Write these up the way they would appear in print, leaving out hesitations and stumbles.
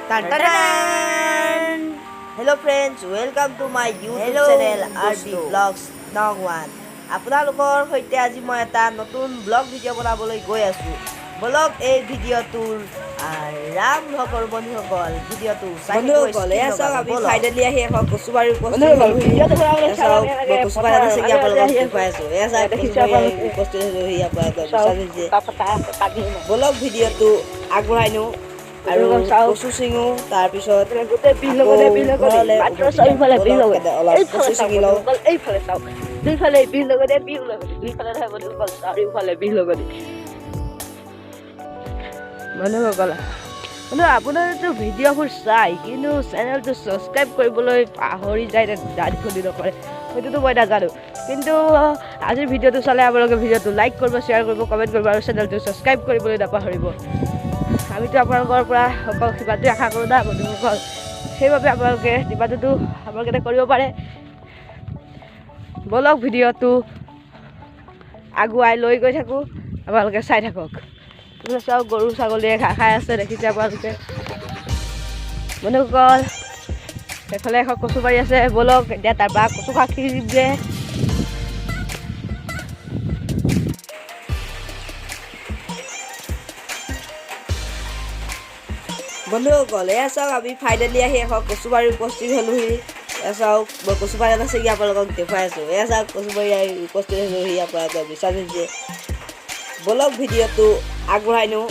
Tan-tan! Hello friends, welcome to my YouTube channel RD Vlogs Nong 1. আপোনালোকৰ সৈতে আজি মই এটা নতুন ব্লগ ভিডিঅ' বনাবলৈ গৈ আছো। ব্লগ এই ভিডিঅ'টোৰ আৰম্ভ কৰো বন্ধুসকল। ভিডিঅ'টো চাই বন্ধুসকল এয়া চাওক আমি ফাইনালি আহি এখন কচুবাৰী উপস্থিত হ'লো। ভিডিঅ'টো বনাবলৈ চাওক কচুবাৰী এটা চিগি আপোনালোকক দেখুৱাই আছো। এয়া চাওক কচুবাৰী উপস্থিত হ'লো আপোনালোকক ব্লগ ভিডিঅ'টো আগবঢ়াই নিওঁ আৰু কচু চিঙো তাৰপিছত গোটেই বিল লগতে মাত্ৰ চাৰিওফালে বিল লগতে অলপ কচু চিঙি লওঁ। এইফালে চাওক দুইফালে বিল লগতে দুইফালে থাকিব চাৰিওফালে বিল লগতে বন্ধুসকল। আপোনালোকে ভিডিঅ'বোৰ চাই কিন্তু চেনেলটো ছাবস্ক্ৰাইব কৰিবলৈ পাহৰি যায় দাঁত খুলি নকৰে সেইটোতো মই নাজানো, কিন্তু আজিৰ ভিডিঅ'টো চালে আপোনালোকে ভিডিঅ'টো লাইক কৰিব, শ্বেয়াৰ কৰিব, কমেণ্ট কৰিব আৰু চেনেলটো ছাবস্ক্ৰাইব কৰিবলৈ নাপাহৰিব। আমিতো আপোনালোকৰ পৰা অকল কিবাটোৱে আশা কৰোঁ না বন্ধুসকল, সেইবাবে আপোনালোকে কিবাটোতো আপোনালোকে কৰিব পাৰে। বলক ভিডিঅ'টো আগুৱাই লৈ গৈ থাকোঁ, আপোনালোকে চাই থাকক। চাওক গৰু ছাগলীয়ে ঘাঁহ খাই আছে দেখিছে আপোনালোকে বন্ধুসকল। সেইফালে এখন কচু বাৰী আছে, বলক এতিয়া তাৰপৰা কচু শাক ছিঙিমগৈ। বন্ধুসকল এয়া চাওক আমি ফাইনেলি আহি এখন কচুবাৰী উপস্থিত হ'লোহি। এয়া চাওক মই কচুবাৰী এটা ছিঙি আপোনালোকক দেখুৱাই আছোঁ। এয়া চাওক কচুবাৰী আহি উপস্থিত হ'লোহি আপোনালোকে বিশ্বাস হৈছে। বলক ভিডিঅ'টো আগবঢ়াই নিওঁ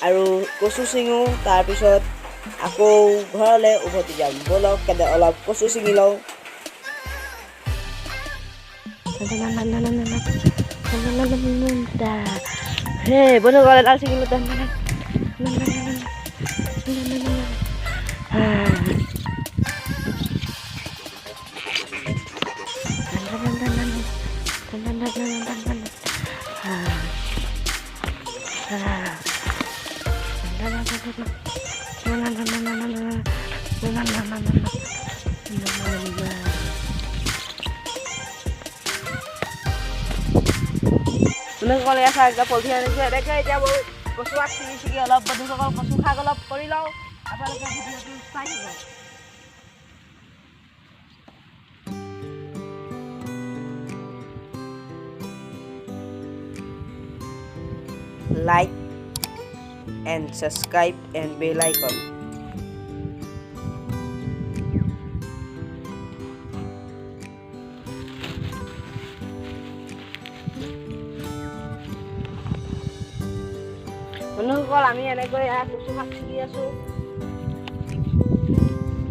আৰু কচু চিঙো তাৰপিছত আকৌ ঘৰলৈ উভতি যাম। বলক অলপ কচু চিঙি লওঁ। হে বন্ধুসকল এডাল ছিঙিলোঁ। বন্ধুসকল এয়া চাই এতিয়া পলথিন আনিছোঁ। এনেকৈ এতিয়া মই কচু শাক ছিঙি অলপ বন্ধুসকল কচু শাক অলপ কৰি লওঁ। আপোনালোকে ভিডিঅ'টো চাই থাকক। Like and subscribe and bell icon. বন্ধুসকল আমি এনেকৈ কচু শাক ছিঙি আছোঁ।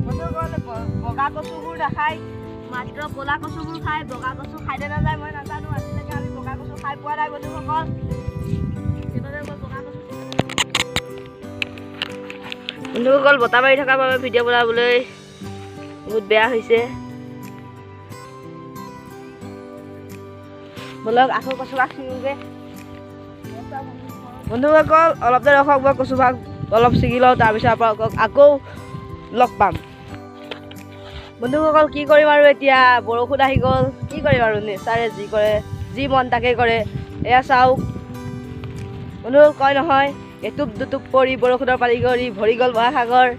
বন্ধুসকল বগা কচুবোৰ নাখায়, মাত্ৰ ক'লা কচুবোৰ খায়। বগা কচু খাইনে নাযায় মই নাজানো, আজিলৈকে আমি বগা কচু খাই পোৱা নাই বন্ধুসকল। বন্ধুসকল বতাহ মাৰি থকাৰ বাবে ভিডিঅ' বনাবলৈ বহুত বেয়া হৈছে। বলক আকৌ কচু শাক ছিঙোগৈ। বন্ধুসকল অলপ দেৰি ৰখক, মই কচু শাক অলপ ছিঙি লওঁ, তাৰপিছত আপোনালোকক আকৌ লগ পাম। বন্ধুসকল কি কৰিম আৰু এতিয়া বৰষুণ আহি গ'ল, কি কৰিম আৰু নেচাৰে যি কৰে যি মন তাকেই কৰে। এয়া চাওক বন্ধুসকল কয় নহয় এটুপ দুটুপ পৰি বৰষুণৰ পানী কৰি ভৰি গ'ল মহাসাগৰ।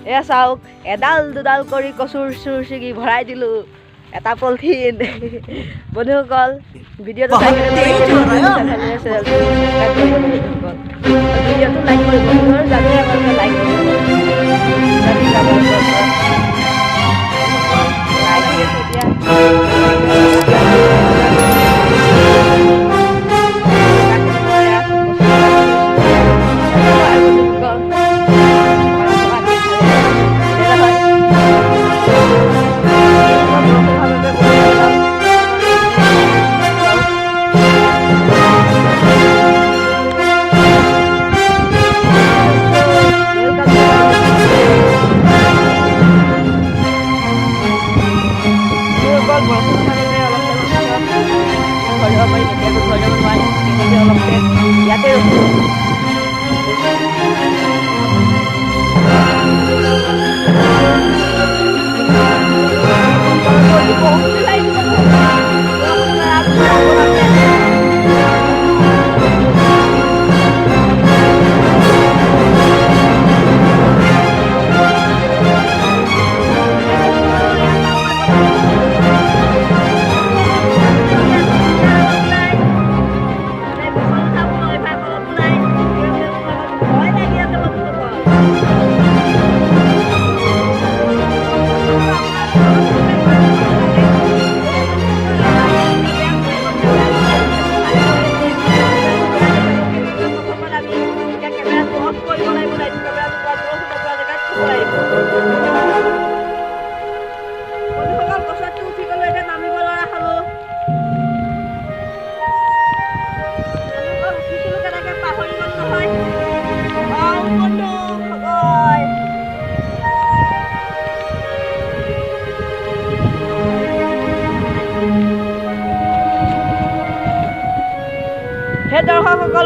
এয়া চাওক এডাল দুডাল কৰি কচুৰ চুৰ ছিঙি ভৰাই দিলোঁ এটা পলিথিন। বন্ধুসকল ভিডিঅ'টো লাইক কৰিব, জানে আপোনালোকে লাইক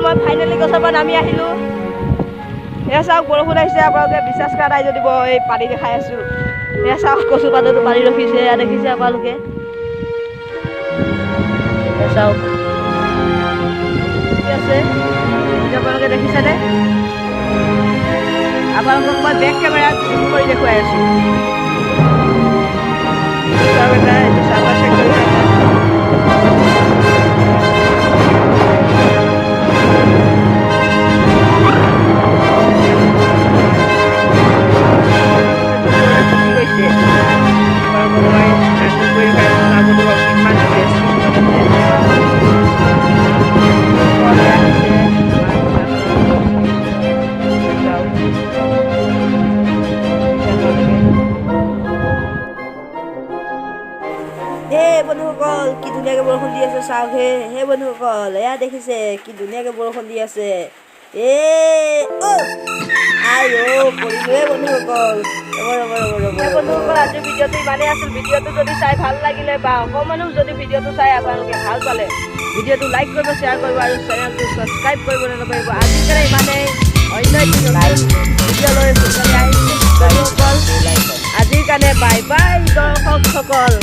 মই ফাইনেলি গছৰ পৰা নামি আহিলোঁ। এয়া চাওক বৰষুণ আহিছে, আপোনালোকে বিশ্বাস কৰা নাই যদি মই এই পানী দেখাই আছোঁ। এয়া চাওক কচু পাততো পানী ৰখিছে, এয়া দেখিছে আপোনালোকে। এয়া চাওক ঠিক আছে, আপোনালোকে দেখিছেনে? আপোনালোকক মই বেক কেমেৰাত জুম কৰি দেখুৱাই আছোঁ। এইটো চাৰ্ভাৰ চেক কৰি বন্ধুসকল, কি ধুনীয়াকৈ বৰষুণ দি আছে চাওক। হে বন্ধুসকল, এয়া দেখিছে কি ধুনীয়াকৈ বৰষুণ দি আছে। পৰিলোৱে বন্ধুসকল। বন্ধুসকল, আজিৰ ভিডিঅ'টো ইমানেই আছিল। ভিডিঅ'টো যদি চাই ভাল লাগিলে বা অকণমানো যদি ভিডিঅ'টো চাই আপোনালোকে ভাল পালে, ভিডিঅ'টো লাইক কৰিব, শ্বেয়াৰ কৰিব আৰু চেনেলটো ছাবস্ক্ৰাইব কৰিবলৈ নকৰিব। আজিৰ কাৰণে ইমানেই। অন্য ভিডিঅ' লৈ সোনকালে আহিছোঁ বন্ধুসকল। আজিৰ কাৰণে বাই বাই দৰ্শকসকল।